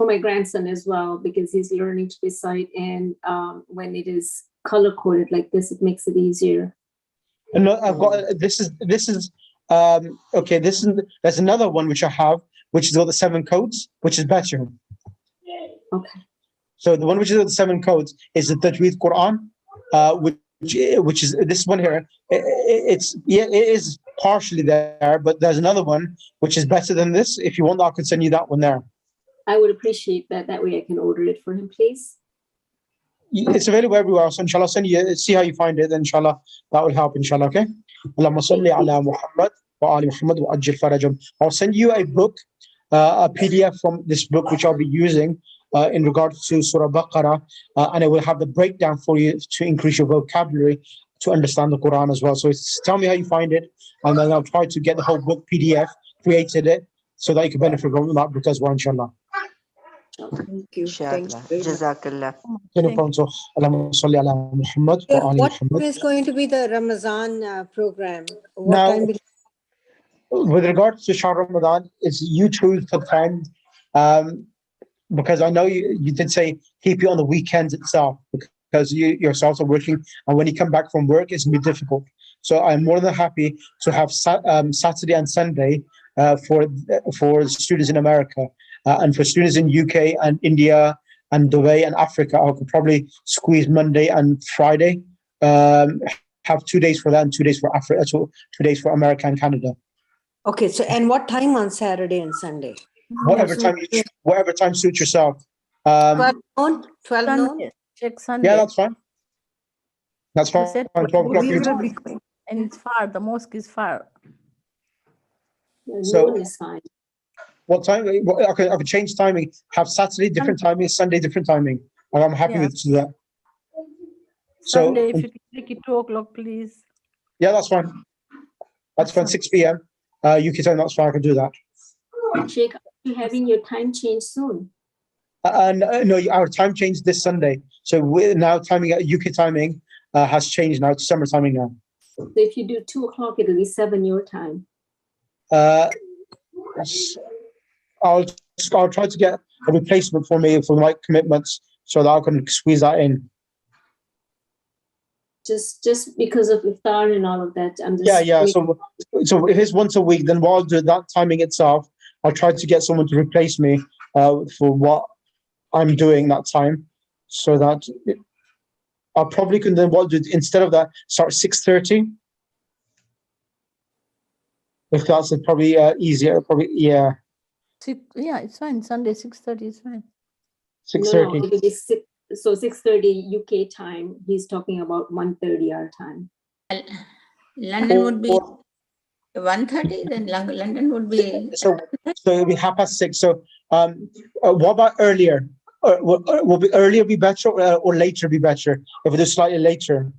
my grandson as well, because he's learning to recite, and when it is color coded like this, it makes it easier. No, I've got this is okay. There's another one which I have, which is all the 7 codes, which is better. Okay. So the one which is the 7 codes is the Tajweed Quran, which is this one here. It is partially there, but there's another one which is better than this. If you want, I can send you that one there. I would appreciate that. That way I can order it for him, please. It's available everywhere. So inshallah, send you, see how you find it. Inshallah, that will help. Inshallah, okay. Allahumma salli ala Muhammad wa ali Muhammad wa ajil farajam. I'll send you a book, a PDF from this book, which I'll be using in regards to Surah Baqarah, and it will have the breakdown for you to increase your vocabulary to understand the Quran as well. So tell me how you find it, and then I'll try to get the whole book PDF, created it, so that you can benefit from that book as well, inshallah. Thank you. Inshallah. Thanks. Jazakallah. What time is going to be the Ramadan program? What Now, time will with regards to Shah Ramadan, it's you choose the time, because I know you did say keep it on the weekends itself, because you yourselves are working, and when you come back from work, it's going to be difficult. So I'm more than happy to have Saturday and Sunday for students in America, and for students in UK and India and Dubai and Africa. I could probably squeeze Monday and Friday, have 2 days for that and 2 days for Africa, so 2 days for America and Canada. Okay, so and what time on Saturday and Sunday? Whatever time suits yourself. 12 noon? 12 noon? Sunday. Check Sunday. Yeah, that's fine. That's You fine. said 12 o'clock. We will be going. and it's far. The mosque is far. So- Noon is fine. What time? I could change timing. Have Saturday different timing, Sunday different timing. And I'm happy Yeah. with that. So Sunday, if you can make it 2 o'clock, please. yeah, that's fine. That's fine. 6 p.m. UK time. That's fine. I can do that. Sheikh, are you having your time change soon? And no, our time changed this Sunday. So we're now timing at UK timing has changed now. It's summer timing now. So if you do 2 o'clock, it'll be 7 your time. I'll try to get a replacement for me for my commitments so that I can squeeze that in. Just because of iftar and all of that. I'm just Yeah. So if it's once a week, then while I do that timing itself, I'll try to get someone to replace me for what I'm doing that time, so that I probably can then do instead of that start 6:30. If that's probably easier, probably yeah. Yeah, it's fine. Sunday, 6:30 is fine. 6:30. No, it'll be 6:30 UK time. He's talking about 1:30 our time. London would be 1:30, then London would be. So it'll be 6:30. So what about earlier? Will earlier be better or later be better? If it is slightly later.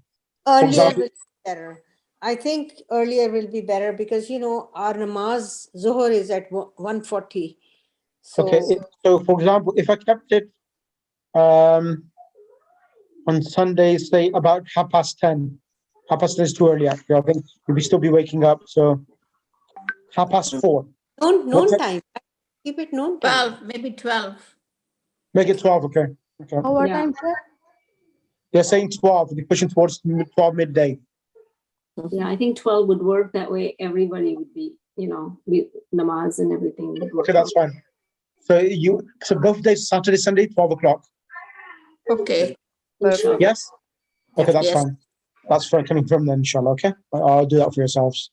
Earlier example- will be better. I think earlier will be better because, you know, our namaz, Zuhur is at 1:40. So, Okay. So for example, if I kept it on Sunday, say about 10:30. 10:30 is too early actually. I think you'll still be waking up. So 4:30. noon time. Keep it noon time. 12, maybe 12. Make it 12, okay. Our Yeah. time, sir? They're saying 12, they're pushing towards 12 midday. Yeah, I think 12 would work. That way everybody would be, with namaz and everything. would work Okay, that's out. fine. So both days, Saturday, Sunday, 12 o'clock. Okay. Inshallah. Yes? Okay, that's Yes. fine. That's fine coming from them, inshallah, okay? I'll do that for yourselves.